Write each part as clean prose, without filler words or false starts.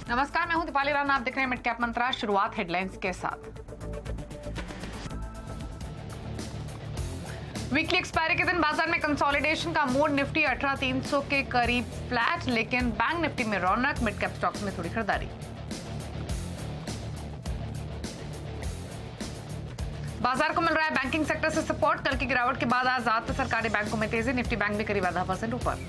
नमस्कार, मैं हूं दीपाली राणा। आप देख रहे हैं मिड कैप मंत्रा। शुरुआत हेडलाइंस के साथ। वीकली एक्सपायरी के दिन बाजार में कंसोलिडेशन का मूड। निफ्टी 18,300 के करीब फ्लैट, लेकिन बैंक निफ्टी में रौनक। मिड कैप स्टॉक्स में थोड़ी खरीदारी। बाजार को मिल रहा है बैंकिंग सेक्टर से सपोर्ट। कल की गिरावट के बाद आज ज्यादातर सरकारी बैंकों में तेजी। निफ्टी बैंक भी करीब 0.5% ऊपर।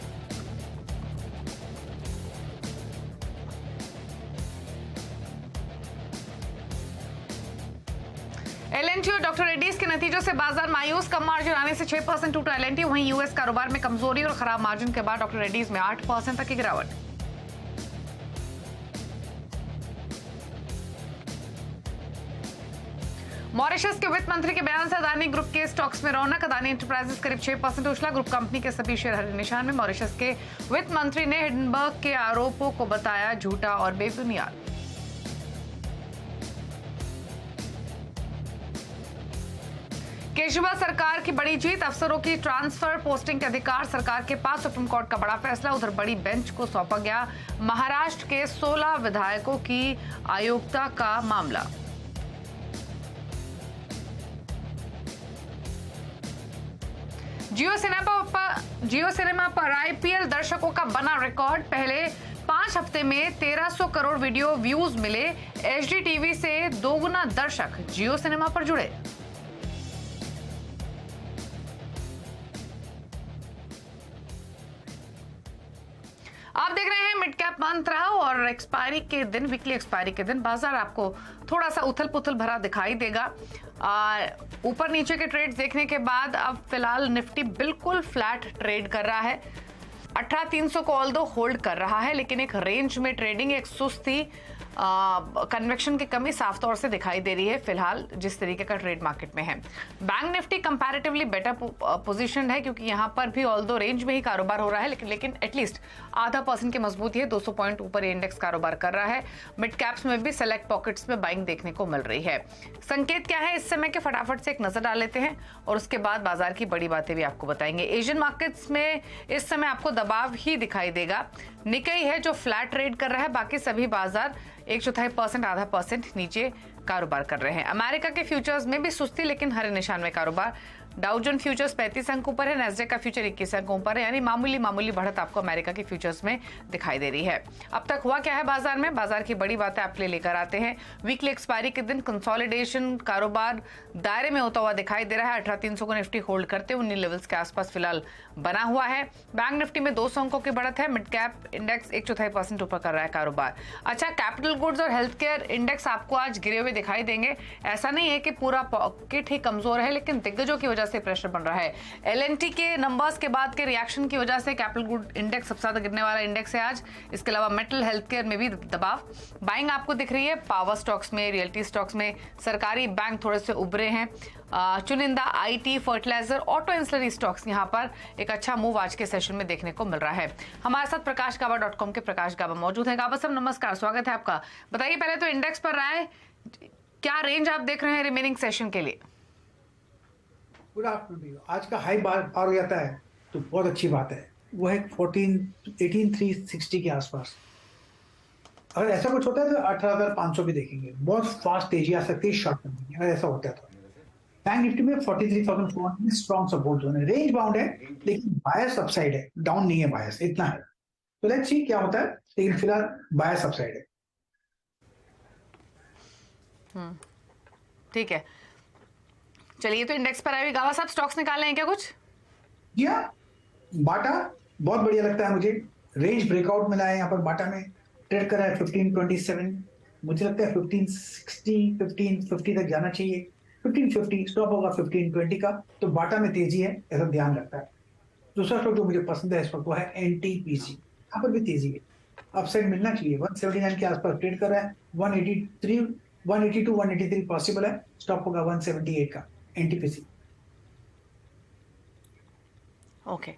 एलएनटी और डॉक्टर रेड्डीज के नतीजों से बाजार मायूस। कम मार्जिन आने से 6% टूटा एलएनटी। वहीं यूएस कारोबार में कमजोरी और खराब मार्जिन के बाद डॉक्टर रेड्डीज में 8% तक की गिरावट। मॉरिशस के वित्त मंत्री के बयान से अदानी ग्रुप के स्टॉक्स में रौनक। अदानी एंटरप्राइजेस करीब 6% उछला। ग्रुप कंपनी के सभी शेयर हरे निशान में। मॉरिशस के वित्त मंत्री ने हिंडनबर्ग के आरोपों को बताया झूठा और बेबुनियाद। केजरीवाल सरकार की बड़ी जीत। अफसरों की ट्रांसफर पोस्टिंग के अधिकार सरकार के पास। सुप्रीम कोर्ट का बड़ा फैसला। उधर बड़ी बेंच को सौंपा गया महाराष्ट्र के 16 विधायकों की अयोग्यता का मामला। जियो सिनेमा पर आईपीएल दर्शकों का बना रिकॉर्ड। पहले 5 हफ्ते में 1300 करोड़ वीडियो व्यूज मिले। एचडी टीवी से दोगुना दर्शक जियो सिनेमा पर जुड़े। आप देख रहे हैं मिड कैप मंत्रा। और एक्सपायरी के दिन, वीकली एक्सपायरी के दिन बाजार आपको थोड़ा सा उथल पुथल भरा दिखाई देगा। ऊपर नीचे के ट्रेड्स देखने के बाद अब फिलहाल निफ्टी बिल्कुल फ्लैट ट्रेड कर रहा है। 18,300 को ऑल्दो होल्ड कर रहा है, लेकिन एक रेंज में ट्रेडिंग, एक सुस्ती, कन्वेक्शन की कमी साफ तौर से दिखाई दे रही है फिलहाल जिस तरीके का ट्रेड मार्केट में है। Bank Nifty comparatively better position है, क्योंकि यहां पर भी ऑल्दो रेंज में ही कारोबार हो रहा है, लेकिन एटलीस्ट 0.5% की मजबूती है। 200 पॉइंट ऊपर इंडेक्स कारोबार कर रहा है। मिड कैप्स में भी सेलेक्ट पॉकेट्स में बाइंग देखने को मिल रही है। संकेत क्या है इस समय के, फटाफट से एक नजर डाल लेते हैं और उसके बाद बाजार की बड़ी बातें भी आपको बताएंगे। एशियन मार्केट्स में इस समय आपको दबाव ही दिखाई देगा। निकाई है जो फ्लैट ट्रेड कर रहा है, बाकी सभी बाजार 1/4%, 0.5% नीचे कारोबार कर रहे हैं। अमेरिका के फ्यूचर्स में भी सुस्ती, लेकिन हरे निशान में कारोबार। डाउ जोन्स फ्यूचर्स 35 अंक ऊपर है। नैस्डैक का फ्यूचर 21 अंक ऊपर है, यानी मामूली बढ़त आपको अमेरिका के फ्यूचर्स में दिखाई दे रही है। अब तक हुआ क्या है बाजार में, बाजार की बड़ी बातें आपके लिए लेकर आते हैं। वीकली एक्सपायरी के दिन कंसोलिडेशन कारोबार दायरे में होता हुआ दिखाई दे रहा है। 18,300 को निफ्टी होल्ड करते हुए 19 लेवल्स के आसपास फिलहाल बना हुआ है। बैंक निफ्टी में 200 अंकों की बढ़त है। मिड कैप इंडेक्स 1/4% ऊपर कर रहा है कारोबार। अच्छा, कैपिटल गुड्स और हेल्थ केयर इंडेक्स आपको आज गिरे हुए दिखाई देंगे। ऐसा नहीं है कि पूरा पॉकेट ही कमजोर है, लेकिन दिग्गजों की वजह से प्रेशर बन रहा है। एलएनटी के नंबर्स के बाद के रिएक्शन की वजह से कैपिटल गुड इंडेक्स सबसे ज्यादा गिरने वाला इंडेक्स है आज। इसके अलावा मेटल, हेल्थ केयर में भी दबाव। बाइंग आपको दिख रही है पावर स्टॉक्स में, रियल्टी स्टॉक्स में। सरकारी बैंक थोड़े से उभरे हैं। चुनिंदा IT, fertiliser, auto ancillary stocks यहां पर एक अच्छा मूव आज के सेशन में देखने को मिल रहा है। हमारे साथ प्रकाशगाबा.com के प्रकाश गाबा मौजूद हैं। गाबा साहब नमस्कार, स्वागत है आपका। बताइए पहले तो इंडेक्स पर राय, क्या रेंज आप देख रहे हैं रिमेनिंग सेशन के लिए? Good afternoon. आज का हाई बार पार हो जाता है तो बहुत अच्छी बात है। वो है 18,360 के आसपास। अगर ऐसा कुछ होता है तो 18,500 भी देखेंगे। बहुत फास्ट तेजी आ सकती है शॉर्ट टर्म में अगर ऐसा होता है तो। बैंक निफ्टी में 43,400 में स्ट्रॉन्ग सपोर्ट जोन है। रेंज बाउंड है, लेकिन बायस अपसाइड है, डाउन नहीं है बायस, इतना है। तो लेट्स सी क्या होता है, लेकिन फिलहाल बायस अपसाइड है। ठीक है, चलिए तो इंडेक्स पर आए। गावा साहब स्टॉक्स निकाले हैं क्या कुछ? जी हाँ, बाटा बहुत बढ़िया लगता है मुझे। रेंज ब्रेकआउट मिला है यहाँ पर। बाटा में ट्रेड कर रहा है 1527। मुझे लगता है 1560, 1550 तक जाना चाहिए। 1550 स्टॉप होगा 1520 का। तो बाटा में तेजी है, ऐसा ध्यान रखता है। दूसरा स्टॉक जो मुझे पसंद है इस वक्त वो है एनटीपीसी। यहाँ पर भी तेजी है, अपसाइड मिलना चाहिए। 179 के आसपास ट्रेड कर रहा है। 182, 183 पॉसिबल है। स्टॉप होगा 178 का एनटीपीसी। ओके,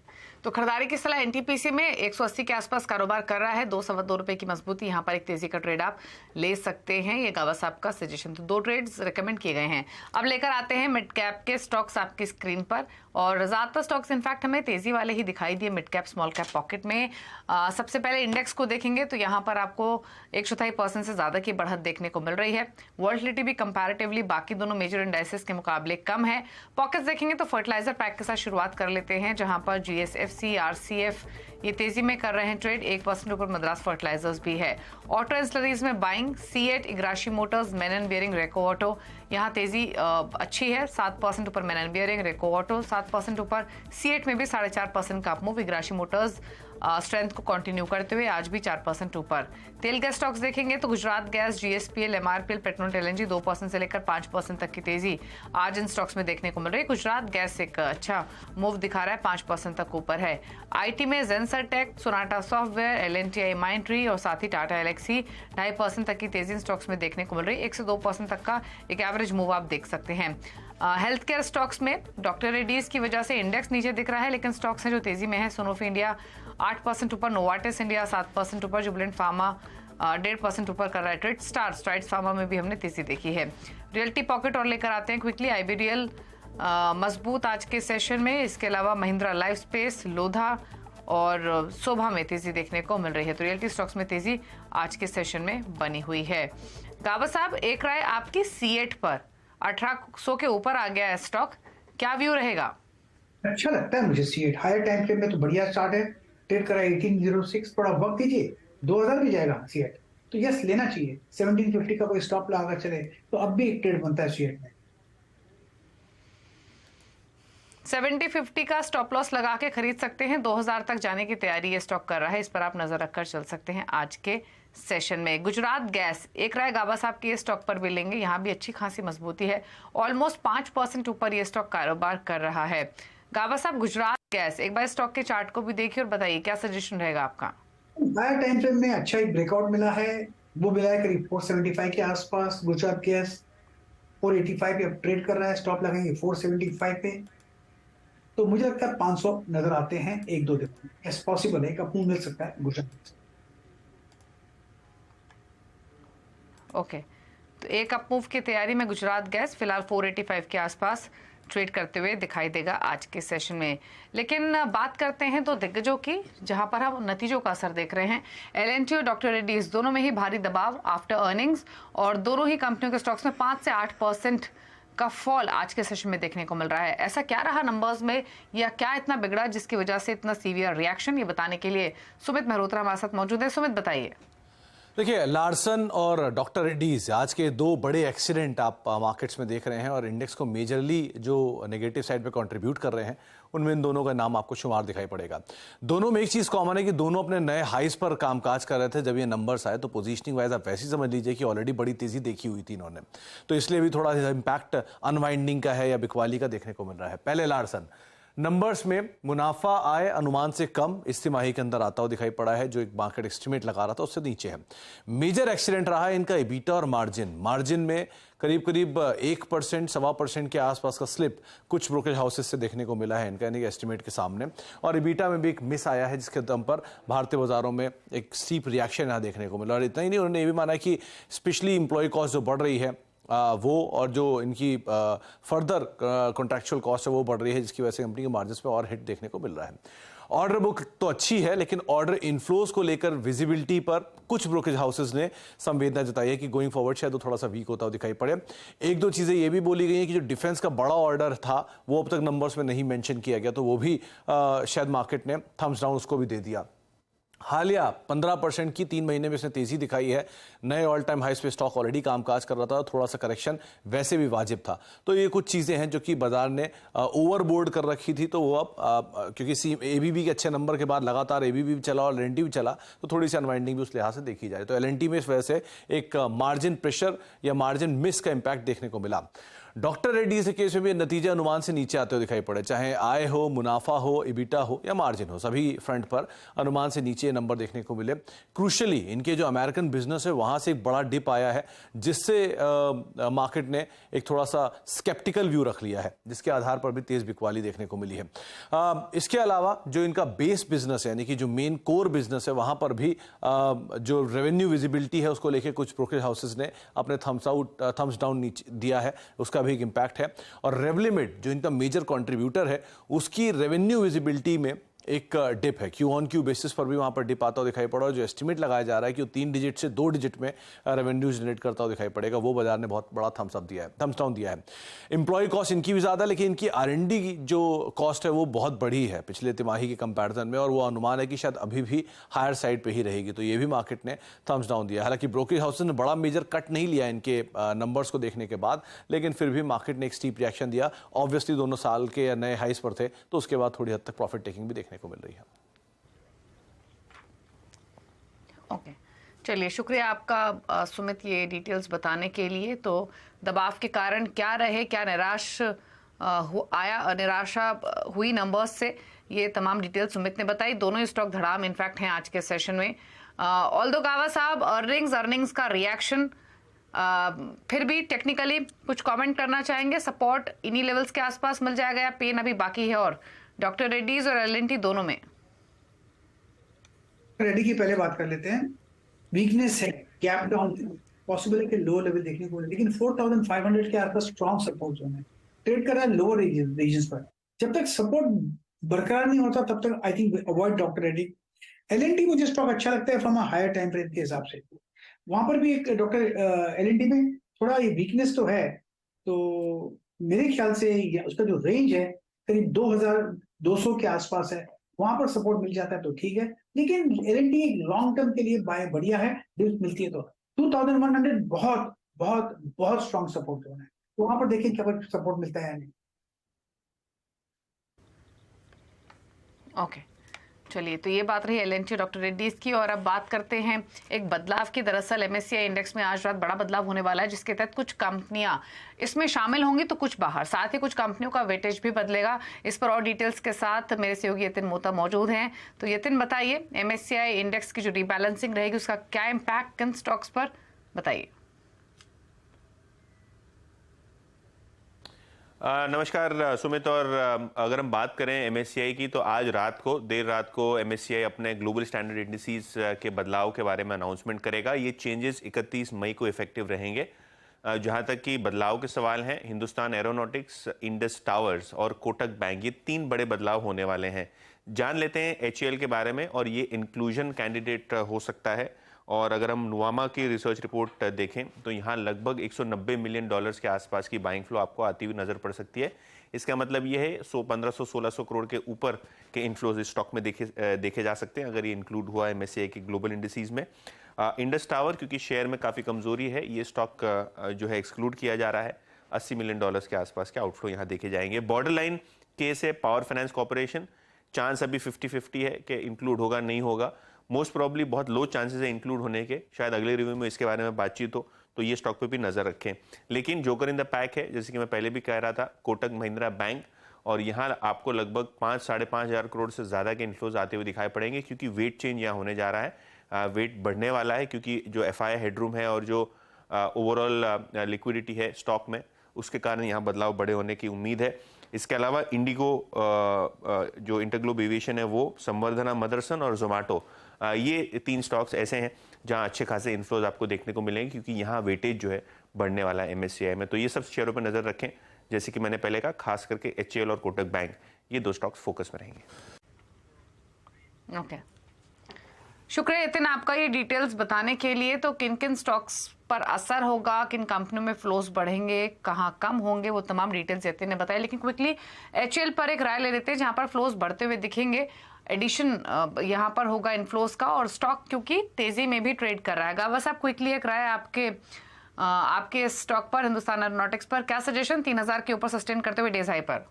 तो खरीदारी की सलाह एनटीपीसी में 180 के आसपास कारोबार कर रहा है, 2 रुपए की मजबूती, यहाँ पर एक तेजी का ट्रेड आप ले सकते हैं। ये गावा साहब का सजेशन, तो 2 ट्रेड्स रिकमेंड किए गए हैं। अब लेकर आते हैं मिड कैप के स्टॉक्स आपकी स्क्रीन पर, और ज्यादातर स्टॉक्स इनफैक्ट हमें तेजी वाले ही दिखाई दिए mid cap small cap pocket में। सबसे पहले इंडेक्स को देखेंगे तो यहाँ पर आपको 1.25% से ज्यादा की बढ़त देखने को मिल रही है। वॉलेटिलिटी भी कंपैरेटिवली बाकी दोनों मेजर इंडाइसेस के मुकाबले कम है। पॉकेट्स देखेंगे तो फर्टिलाइजर पैक के साथ शुरुआत कर लेते हैं, जहां पर जीएसएफसी, आरसीएफ ये तेजी में कर रहे हैं ट्रेड, 1% ऊपर मद्रास फर्टिलाइजर्स भी है। ऑटो एंसिलरीज में बाइंग, CEAT, Igarashi motors, Menon bearing, Rico auto, यहाँ तेजी अच्छी है, 7% ऊपर Menon bearing, Rico auto 7% ऊपर, सीएट में भी 4.5% का अपमूव, इग्राशी मोटर्स स्ट्रेंथ को कंटिन्यू करते हुए आज भी 4% ऊपर। तेल गैस स्टॉक्स देखेंगे तो Gujarat gas, GSPL, MRPL, Petronet LNG 2% से लेकर 5% तक की तेजी आज इन स्टॉक्स में देखने को मिल रही है। गुजरात गैस एक अच्छा मूव दिखा रहा है, 5% तक ऊपर है। आईटी में जेंसर टेक, सोनाटा सॉफ्टवेयर, एलएनटीआई माइंट्री और साथ ही टाटा एलेक्सी 2.5% तक की तेजी इन स्टॉक्स में देखने को मिल रही है। 1 से 2% तक का एक एवरेज मूव आप देख सकते हैं। हेल्थ केयर स्टॉक्स में डॉक्टर रेड्डीज की वजह से इंडेक्स नीचे दिख रहा है, लेकिन स्टॉक्स हैं जो तेजी में है। सोनोफी इंडिया 8% ऊपर, नोवार्टिस इंडिया 7% ऊपर, जुबिलेंट फार्मा 1.5% ऊपर कर रहा है ट्रेड। स्ट्राइड्स फार्मा में भी हमने तेजी देखी है। रियल्टी पॉकेट और लेकर आते हैं क्विकली, आईबीडीएल मजबूत आज के सेशन में, इसके अलावा महिंद्रा लाइफ स्पेस, लोधा और शोभा में तेजी देखने को मिल रही है। तो रियल्टी स्टॉक्स में तेजी आज के सेशन में बनी हुई है। गावा साहब, एक राय आपकी सीएट पर, 1800 के ऊपर आ गया है स्टॉक, क्या व्यू रहेगा? अच्छा लगता है मुझे सीएट, हायर टाइम फ्रेम में तो बढ़िया स्टार्ट है, ट्रेड करा 1806, थोड़ा वक्त दीजिए 2000 भी जाएगा सीएट, तो यस लेना चाहिए। 1750 का कोई स्टॉप लगा चले तो अब भी एक ट्रेड बनता है सीएट में। 70-50 का स्टॉप लॉस लगा के खरीद सकते हैं, 2000 तक जाने की तैयारी ये स्टॉक कर रहा है, इस पर आप नजर रखकर चल सकते हैं आज के सेशन में। गुजरात गैस, एक राय गावा साहब की ये स्टॉक पर भी लेंगे, यहाँ भी अच्छी खासी मजबूती है, ऑलमोस्ट 5% ऊपर ये स्टॉक कारोबार कर रहा है। गावा साहब, गुजरात गैस, एक बार स्टॉक के चार्ट को भी देखिए और बताइए क्या सजेशन रहेगा आपका? हायर टाइम फ्रेम में अच्छा एक ब्रेकआउट मिला है, वो मिला है करीब 475 के आसपास। गुजरात गैस 485 पे अब ट्रेड कर रहा है, स्टॉप लगाएंगे 475 पे, तो मुझे लगता है 500 नजर आते हैं 1-2 दिन में। यस, पॉसिबल है, कपूर मिल सकता है गुजरात। ओके, तो एक अप मूव की तैयारी में गुजरात गैस फिलहाल 485 के आसपास ट्रेड करते हुए दिखाई देगा आज के सेशन में। लेकिन बात करते हैं तो दिग्गजों की, जहां पर हम नतीजों का असर देख रहे हैं। एलएनटी और डॉक्टर रेड्डीज दोनों में ही भारी दबाव आफ्टर अर्निंग्स, और दोनों ही कंपनियों के स्टॉक्स में 5 से 8% का फॉल आज के सेशन में देखने को मिल रहा है। ऐसा क्या रहा नंबर्स में, या क्या इतना बिगड़ा जिसकी वजह से इतना सीवियर रिएक्शन, ये बताने के लिए सुमित मेहरोत्रा हमारे साथ मौजूद है। सुमित, बताइए। देखिए, लार्सन और डॉक्टर रेड्डीज आज के 2 बड़े एक्सीडेंट आप मार्केट्स में देख रहे हैं, और इंडेक्स को मेजरली जो नेगेटिव साइड पे कंट्रीब्यूट कर रहे हैं उनमें इन दोनों का नाम आपको शुमार दिखाई पड़ेगा। दोनों में एक चीज़ कॉमन है कि दोनों अपने नए हाइस पर कामकाज कर रहे थे जब ये नंबर्स आए, तो पोजीशनिंग वाइज आप वैसे ही समझ लीजिए कि ऑलरेडी बड़ी तेजी देखी हुई थी इन्होंने, तो इसलिए भी थोड़ा इम्पैक्ट अनवाइंडिंग का है या बिकवाली का देखने को मिल रहा है। पहले लार्सन, नंबर्स में मुनाफा आय अनुमान से कम इस तिमाही के अंदर आता हुआ दिखाई पड़ा है, जो एक मार्केट एस्टिमेट लगा रहा था उससे नीचे है। मेजर एक्सीडेंट रहा है इनका एबिटा और मार्जिन में करीब 1%, 1.25% के आसपास का स्लिप कुछ ब्रोकरेज हाउसेस से देखने को मिला है इनका, यानी कि एस्टिमेट के सामने। और एबिटा में भी एक मिस आया है, जिसके दम पर भारतीय बाजारों में एक स्टीप रिएक्शन यहाँ देखने को मिला। और इतना ही नहीं, उन्होंने ये भी माना कि स्पेशली इंप्लॉय कॉस्ट जो बढ़ रही है वो, और जो इनकी फर्दर कॉन्ट्रैक्चुअल कॉस्ट है वो बढ़ रही है, जिसकी वजह से कंपनी के मार्जिन्स पे और हिट देखने को मिल रहा है। ऑर्डर बुक तो अच्छी है, लेकिन ऑर्डर इनफ्लोज को लेकर विजिबिलिटी पर कुछ ब्रोकरेज हाउसेस ने संवेदना जताई है कि गोइंग फॉरवर्ड शायद वो थोड़ा सा वीक होता हुआ दिखाई पड़े। 1-2 चीज़ें ये भी बोली गई हैं कि जो डिफेंस का बड़ा ऑर्डर था वो अब तक नंबर्स में नहीं मेंशन किया गया, तो वो भी शायद मार्केट ने थम्स डाउन उसको भी दे दिया। हालिया 15% की 3 महीने में इसने तेजी दिखाई है, नए ऑल टाइम हाइस पे स्टॉक ऑलरेडी कामकाज कर रहा था, थोड़ा सा करेक्शन वैसे भी वाजिब था। तो ये कुछ चीज़ें हैं जो कि बाजार ने ओवरबोर्ड कर रखी थी, तो वो अब क्योंकि एबीबी के अच्छे नंबर के बाद लगातार एबीबी भी चला और एलएनटी भी चला, तो थोड़ी सी अनवाइंडिंग भी उस लिहाज से देखी जाए। तो एलएनटी में इस वजह से एक मार्जिन प्रेशर या मार्जिन मिस का इंपैक्ट देखने को मिला। डॉक्टर रेड्डीज के केस में भी नतीजे अनुमान से नीचे आते हुए दिखाई पड़े, चाहे आय हो, मुनाफा हो, इबिटा हो या मार्जिन हो, सभी फ्रंट पर अनुमान से नीचे नंबर देखने को मिले। क्रूशली इनके जो अमेरिकन बिजनेस है वहां से एक बड़ा डिप आया है, जिससे मार्केट ने एक थोड़ा सा स्केप्टिकल व्यू रख लिया है, जिसके आधार पर भी तेज बिकवाली देखने को मिली है। इसके अलावा जो इनका बेस बिजनेस है, यानी कि जो मेन कोर बिजनेस है, वहां पर भी जो रेवेन्यू विजिबिलिटी है उसको लेके कुछ ब्रोकरेज हाउसेस ने अपने थम्स डाउन दिया है, उसका भी एक इंपैक्ट है। और रेवलिमिट जो इनका मेजर कंट्रीब्यूटर है, उसकी रेवेन्यू विजिबिलिटी में एक डिप है, क्यू ऑन क्यू बेसिस पर भी वहां पर डिप आता हुआ दिखाई पड़ा। और जो एस्टिमेट लगाया जा रहा है कि वो 3 डिजिट से 2 डिजिट में रेवेन्यू जनरेट करता हुआ दिखाई पड़ेगा, वो बाजार ने बहुत बड़ा थम्स डाउन दिया है। एम्प्लॉय कॉस्ट इनकी भी ज्यादा, लेकिन इनकी R&D की जो कॉस्ट है वो बहुत बड़ी है पिछले तिमाही के कंपैरिजन में, और वो अनुमान है कि शायद अभी भी हायर साइड पे ही रहेगी, तो ये भी मार्केट ने थम्स डाउन दिया। हालांकि ब्रोकरेज हाउसेस ने बड़ा मेजर कट नहीं लिया इनके नंबर्स को देखने के बाद, लेकिन फिर भी मार्केट ने एक स्टीप रिएक्शन दिया। ऑब्वियसली दोनों साल के नए हाइस पर थे, तो उसके बाद थोड़ी हद तक प्रॉफिट टेकिंग भी देखने को मिल रही है। ओके, चलिए शुक्रिया आपका सुमित, ये डिटेल्स बताने के लिए। तो दबाव के कारण क्या रहे, क्या निराशा हुई नंबर्स से, ये तमाम डिटेल सुमित ने बताई। दोनों ही स्टॉक धड़ाम इनफैक्ट हैं आज के सेशन में। ऑल्दो गावा साहब, अर्निंग्स का रिएक्शन, फिर भी टेक्निकली कुछ कमेंट करना चाहेंगे? सपोर्ट इन्हीं लेवल्स के आसपास मिल जाएगा या पेन अभी बाकी है? और डॉक्टर रेड्डीज और L&T दोनों में रेडी की पहले बात कर लेते हैं। वीकनेस है, गैप डाउन पॉसिबल है कि लो लेवल देखने को मिले, लेकिन 4500 के आसपास स्ट्रॉन्ग सपोर्ट जोन है। ट्रेड कर रहा है लोअर रीजन पर। जब तक सपोर्ट बरकरार नहीं होता तब तक I think avoid doctor Reddy. L&T मुझे स्टॉक अच्छा लगता है from a higher time frame के हिसाब से। वहां पर भी एक डॉक्टर L&T में थोड़ा ये वीकनेस तो है, तो मेरे ख्याल से उसका जो रेंज है करीब 2200 के आसपास है, वहां पर सपोर्ट मिल जाता है तो ठीक है। लेकिन L&T एक लॉन्ग टर्म के लिए बाय बढ़िया है, डिप्स मिलती है तो 2100 बहुत बहुत बहुत स्ट्रॉन्ग सपोर्ट जोन है, तो वहां पर देखिए क्या सपोर्ट मिलता है या नहीं। ओके, चलिए, तो ये बात रही L&T डॉक्टर रेड्डीज की। और अब बात करते हैं एक बदलाव की। दरअसल MSCI इंडेक्स में आज रात बड़ा बदलाव होने वाला है, जिसके तहत कुछ कंपनियां इसमें शामिल होंगी तो कुछ बाहर, साथ ही कुछ कंपनियों का वेटेज भी बदलेगा। इस पर और डिटेल्स के साथ मेरे सहयोगी यतिन मोहता मौजूद हैं। तो यतिन, बताइए MSCI इंडेक्स की जो रीबैलेंसिंग रहेगी उसका क्या इम्पैक्ट किन स्टॉक्स पर, बताइए। नमस्कार सुमित। और अगर हम बात करें MSCI की, तो आज देर रात को MSCI अपने ग्लोबल स्टैंडर्ड इंडिसेस के बदलाव के बारे में अनाउंसमेंट करेगा। ये चेंजेस 31 मई को इफेक्टिव रहेंगे। जहां तक कि बदलाव के सवाल हैं, हिंदुस्तान एरोनॉटिक्स, इंडस टावर्स और कोटक बैंक, ये 3 बड़े बदलाव होने वाले हैं। जान लेते हैं HAL के बारे में, और ये इंक्लूजन कैंडिडेट हो सकता है। और अगर हम नुवामा की रिसर्च रिपोर्ट देखें तो यहाँ लगभग $190 मिलियन के आसपास की बाइंग फ्लो आपको आती हुई नजर पड़ सकती है। इसका मतलब ये है 1500-1600 करोड़ के ऊपर के इनफ्लोज इस स्टॉक में देखे जा सकते हैं अगर ये इंक्लूड हुआ है MSCI के ग्लोबल इंडिसेस में। इंडस टावर, क्योंकि शेयर में काफ़ी कमजोरी है, ये स्टॉक जो है एक्सक्लूड किया जा रहा है। $80 मिलियन के आसपास के आउटफ्लो यहाँ देखे जाएंगे। बॉर्डर लाइन केस है पावर फाइनेंस कॉर्पोरेशन, चांस अभी 50-50 है कि इंक्लूड होगा नहीं होगा। मोस्ट प्रॉब्ली बहुत लो चांसेस है इंक्लूड होने के, शायद अगले रिव्यू में इसके बारे में बातचीत हो, तो ये स्टॉक पे भी नजर रखें। लेकिन जोकर इन द पैक है, जैसे कि मैं पहले भी कह रहा था, कोटक महिंद्रा बैंक, और यहाँ आपको लगभग 5-5.5 हज़ार करोड़ से ज़्यादा के इन्फ्लोज आते हुए दिखाई पड़ेंगे, क्योंकि वेट चेंज यहाँ होने जा रहा है। वेट बढ़ने वाला है, क्योंकि जो FI हेडरूम है और जो ओवरऑल लिक्विडिटी है स्टॉक में, उसके कारण यहाँ बदलाव बड़े होने की उम्मीद है। इसके अलावा इंडिगो, जो इंटरग्लोब एविएशन है वो, संवर्धना मदरसन और जोमेटो, ये 3 स्टॉक्स ऐसे हैं जहां अच्छे खासे इन्फ्लोज आपको देखने को मिलेंगे, क्योंकि यहाँ वेटेज जो है बढ़ने वाला है MSCI में। तो ये सब शेयरों पर नजर रखें, जैसे कि मैंने पहले कहा, खास करके HAL और कोटक बैंक, ये 2 स्टॉक्स फोकस में रहेंगे। ओके, शुक्रिया यतिन आपका ये डिटेल्स बताने के लिए। तो किन किन स्टॉक्स पर असर होगा, किन कंपनियों में फ्लोज बढ़ेंगे, कहाँ कम होंगे, वो तमाम डिटेल्स यतिन ने बताया। लेकिन क्विकली HAL पर एक राय ले लेते हैं, जहां पर फ्लोज बढ़ते हुए दिखेंगे। एडिशन यहाँ पर होगा इनफ्लोज का, और स्टॉक क्योंकि तेजी में भी ट्रेड कर रहा है। गावा साहब, क्विकली एक राय आपके स्टॉक पर, हिंदुस्तान एरोनॉटिक्स पर, क्या सजेशन 3000 के ऊपर सस्टेन करते हुए डेज हाई पर?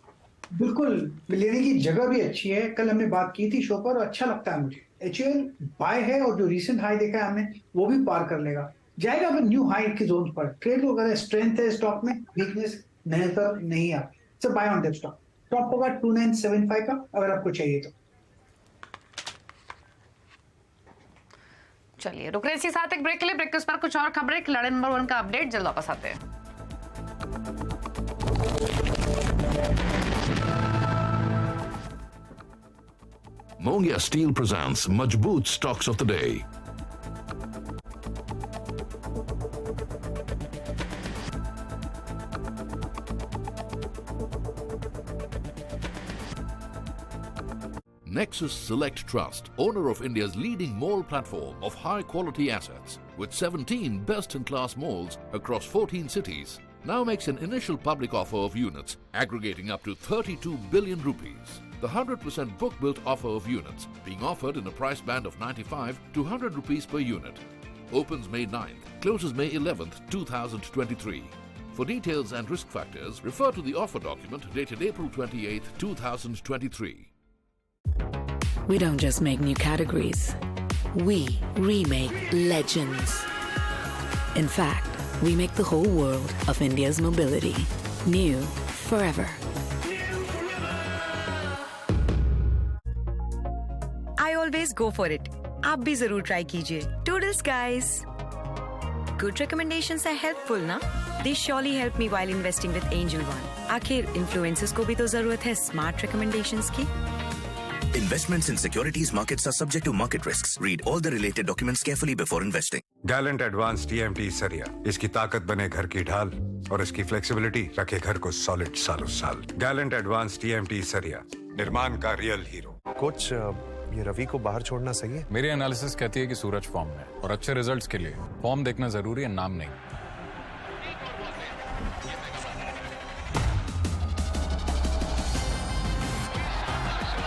बिल्कुल, लेने की जगह भी अच्छी है। कल हमने बात की थी शो पर, अच्छा लगता है मुझे। HAL बाय है, और जो रिसेंट हाई देखा है हमने वो भी पार कर लेगा, जाएगा फिर न्यू हाई के जोन पर। ट्रेड को अगर स्ट्रेंथ है स्टॉक में, वीकनेस नए पर नहीं आप सिर्फ buy on that stock. Top होगा 2975 का अगर आपको चाहिए तो। चलिए रुक रहे इसी साथ एक ब्रेक के लिए। ब्रेक के उस पर कुछ और खबरें, खिलाड़ी नंबर 1 का अपडेट, जल्द वापस आते हैं। Mongia Steel presents Majboot Stocks of the Day. Nexus Select Trust, owner of India's leading mall platform of high-quality assets, with 17 best-in-class malls across 14 cities, now makes an initial public offer of units aggregating up to 32 billion rupees. The 100% book-built offer of units being offered in a price band of 95 to 100 rupees per unit. Opens May 9th, closes May 11th, 2023. For details and risk factors, refer to the offer document dated April 28th, 2023. We don't just make new categories. We remake legends. In fact, we make the whole world of India's mobility new forever. I always go for it. आप भी जरूर try कीजिए Toodles guys. Good recommendations are helpful ना? They surely help me while investing with Angel One. आखिर influencers को भी तो जरूरत है smart recommendations की। Investments in securities markets are subject to market risks. Read all the related documents carefully before investing. Gallant Advanced TMT सरिया, इसकी ताकत बने घर की ढाल और इसकी फ्लेक्सिबिलिटी रखे घर को सॉलिड सालों साल। Gallant Advanced TMT सरिया, निर्माण का रियल हीरो। कोच, ये रवि को बाहर छोड़ना सही है? मेरी एनालिसिस कहती है कि सूरज फॉर्म में और अच्छे रिजल्ट्स के लिए फॉर्म देखना जरूरी है, नाम नहीं।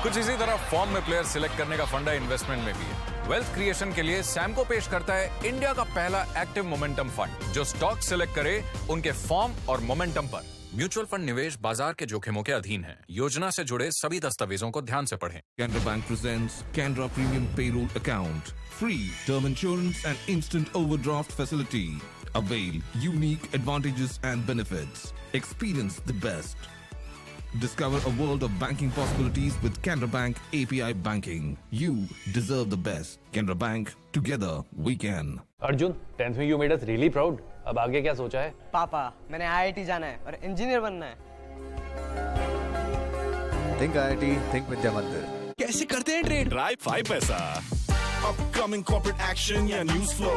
कुछ इसी तरह फॉर्म में प्लेयर सिलेक्ट करने का फंडा इन्वेस्टमेंट में भी है। वेल्थ क्रिएशन के लिए सैमको पेश करता है इंडिया का पहला एक्टिव मोमेंटम फंड, जो स्टॉक सिलेक्ट करे उनके फॉर्म और मोमेंटम पर। म्यूचुअल फंड निवेश बाजार के जोखिमों के अधीन है। योजना से जुड़े सभी दस्तावेजों को ध्यान से पढ़ें। Canara Bank presents Canara Premium Payroll Account. Free term insurance and instant overdraft facility. Avail unique advantages and benefits. Experience the best. Discover a world of banking possibilities with Canara Bank API Banking. You deserve the best. Canara Bank, together we can. Arjun, 10th में you made us really proud. अब आगे क्या सोचा है? पापा, मैंने IIT जाना है और इंजीनियर बनना है। Think IIT, think विद्या मंदिर। कैसे करते हैं ट्रेड? Drive 5 पैसा। Upcoming corporate action या news flow.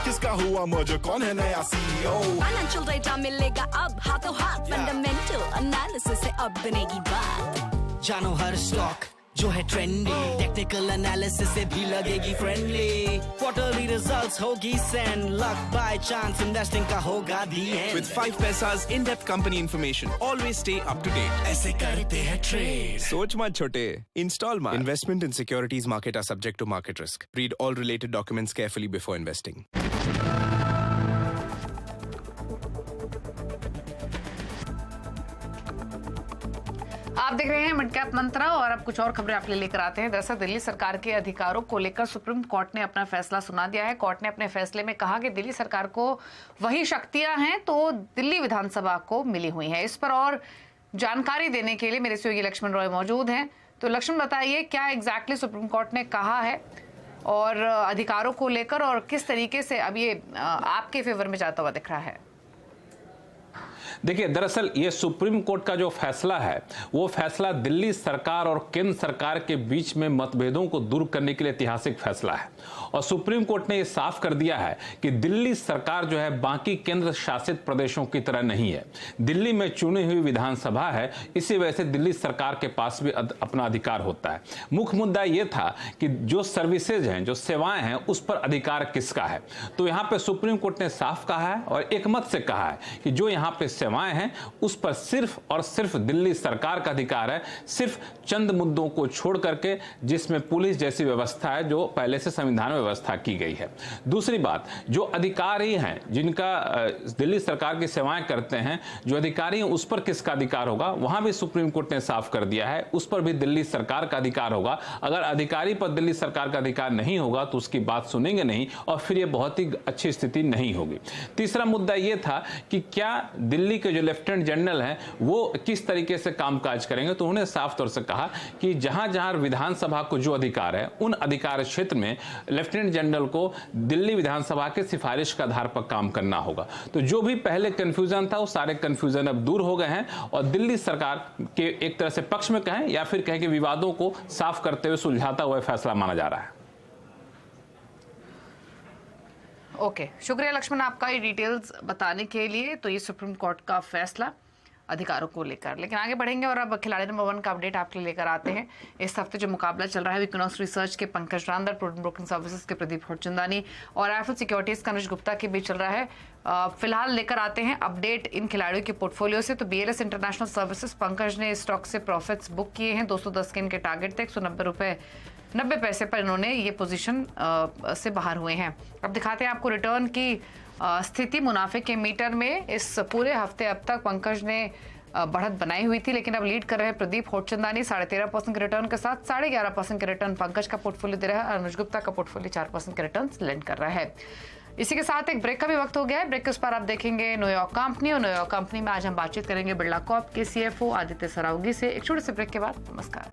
किसका हुआ merger, कौन है नया CEO? Financial data मिलेगा अब हाथों हाथ। Fundamental analysis से अब बनेगी बात। जानो हर स्टॉक जो है ट्रेंडी, टेक्निकल एनालिसिस से भी लगेगी फ्रेंडली। क्वार्टरली रिजल्ट्स होगी सेंड, लक बाय चांस इन्वेस्टिंग का होगा दी एंड। With 5 पैसा's in-depth company information, always stay up to date. ऐसे करते हैं ट्रेड। सोच मत छोटे, install मा। Investment in securities market are subject to market risk. Read all related documents carefully before investing. आप देख रहे हैं मिड कैप मंत्रा और अब कुछ और खबरें आपके लिए लेकर आते हैं। दरअसल दिल्ली सरकार के अधिकारों को लेकर सुप्रीम कोर्ट ने अपना फैसला सुना दिया है। कोर्ट ने अपने फैसले में कहा कि दिल्ली सरकार को वही शक्तियां हैं तो दिल्ली विधानसभा को मिली हुई हैं। इस पर और जानकारी देने के लिए मेरे सहयोगी लक्ष्मण रॉय मौजूद हैं। तो लक्ष्मण, बताइए क्या एग्जैक्टली सुप्रीम कोर्ट ने कहा है और अधिकारों को लेकर, और किस तरीके से अब ये आपके फेवर में जाता हुआ दिख रहा है? देखिए, दरअसल ये सुप्रीम कोर्ट का जो फैसला है वो फैसला दिल्ली सरकार और केंद्र सरकार के बीच में मतभेदों को दूर करने के लिए ऐतिहासिक फैसला है। और सुप्रीम कोर्ट ने ये साफ कर दिया है कि दिल्ली सरकार जो है बाकी केंद्र शासित प्रदेशों की तरह नहीं है। दिल्ली में चुनी हुई विधानसभा है, इसी वजह से दिल्ली सरकार के पास भी अपना अधिकार होता है। मुख्य मुद्दा ये था कि जो सर्विसेज हैं, जो सेवाएं हैं, उस पर अधिकार किसका है। तो यहाँ पे सुप्रीम कोर्ट ने साफ कहा है और एक मत से कहा है कि जो यहाँ पे सेवाएं हैं उस पर सिर्फ और सिर्फ दिल्ली सरकार का अधिकार है, सिर्फ चंद मुद्दों को छोड़ करके, जिसमें पुलिस जैसी व्यवस्था है जो पहले से संविधान में व्यवस्था की गई है। दूसरी बात, जो अधिकारी हैं जिनका दिल्ली सरकार की सेवाएं करते हैं, जो अधिकारी हैं उस पर किसका अधिकार होगा, वहां भी सुप्रीम कोर्ट ने साफ कर दिया है, उस पर भी दिल्ली सरकार का अधिकार होगा। अगर अधिकारी पर दिल्ली सरकार का अधिकार नहीं होगा तो उसकी बात सुनेंगे नहीं और फिर यह बहुत ही अच्छी स्थिति नहीं होगी। तीसरा मुद्दा यह था कि क्या दिल्ली दिल्ली के जो लेफ्टिनेंट जनरल हैं वो किस तरीके से कामकाज करेंगे। तो उन्होंने साफ तौर से कहा कि जहां जहां विधानसभा को जो अधिकार है उन अधिकार क्षेत्र में लेफ्टिनेंट जनरल को दिल्ली विधानसभा के सिफारिश के आधार पर काम करना होगा। तो जो भी पहले कंफ्यूजन था वो सारे कंफ्यूजन अब दूर हो गए हैं और दिल्ली सरकार के एक तरह से पक्ष में कहें या फिर कहें कि विवादों को साफ करते हुए सुलझाता हुआ फैसला माना जा रहा है। ओके, शुक्रिया लक्ष्मण आपका ये डिटेल्स बताने के लिए। तो ये सुप्रीम कोर्ट का फैसला अधिकारों को लेकर। लेकिन आगे बढ़ेंगे और अब खिलाड़ी नंबर 1 का अपडेट आपके लिए लेकर आते हैं। इस हफ्ते जो मुकाबला चल रहा है इक्विनॉक्स रिसर्च के पंकज रांदर, प्रूडेंट ब्रोकिंग सर्विसेज के प्रदीप होटचंदानी और आईएफएल सिक्योरिटीज का अनुज गुप्ता के बीच चल रहा है। फिलहाल लेकर आते हैं अपडेट इन खिलाड़ियों के पोर्टफोलियो से। तो बीएलएस इंटरनेशनल सर्विसेज पंकज ने स्टॉक से प्रॉफिट्स बुक किए हैं। 210 के इनके टारगेट थे, 190 रुपए 90 पैसे पर इन्होंने ये पोजीशन से बाहर हुए हैं। अब दिखाते हैं आपको रिटर्न की स्थिति मुनाफे के मीटर में। इस पूरे हफ्ते अब तक पंकज ने बढ़त बनाई हुई थी, लेकिन अब लीड कर रहे हैं प्रदीप होटचंदानी 13.5% के रिटर्न के साथ। 11.5% के रिटर्न पंकज का पोर्टफोलियो दे रहा है। अनुज गुप्ता का पोर्टफोलियो 4% के रिटर्न लेंड कर रहा है। इसी के साथ एक ब्रेक का भी वक्त हो गया है। ब्रेक के उस पर आप देखेंगे न्यूयॉर्क कंपनी, और न्यूयॉर्क कंपनी में आज हम बातचीत करेंगे बिरला कॉर्प के CFO आदित्य सरावगी से। एक छोटे से ब्रेक के बाद नमस्कार।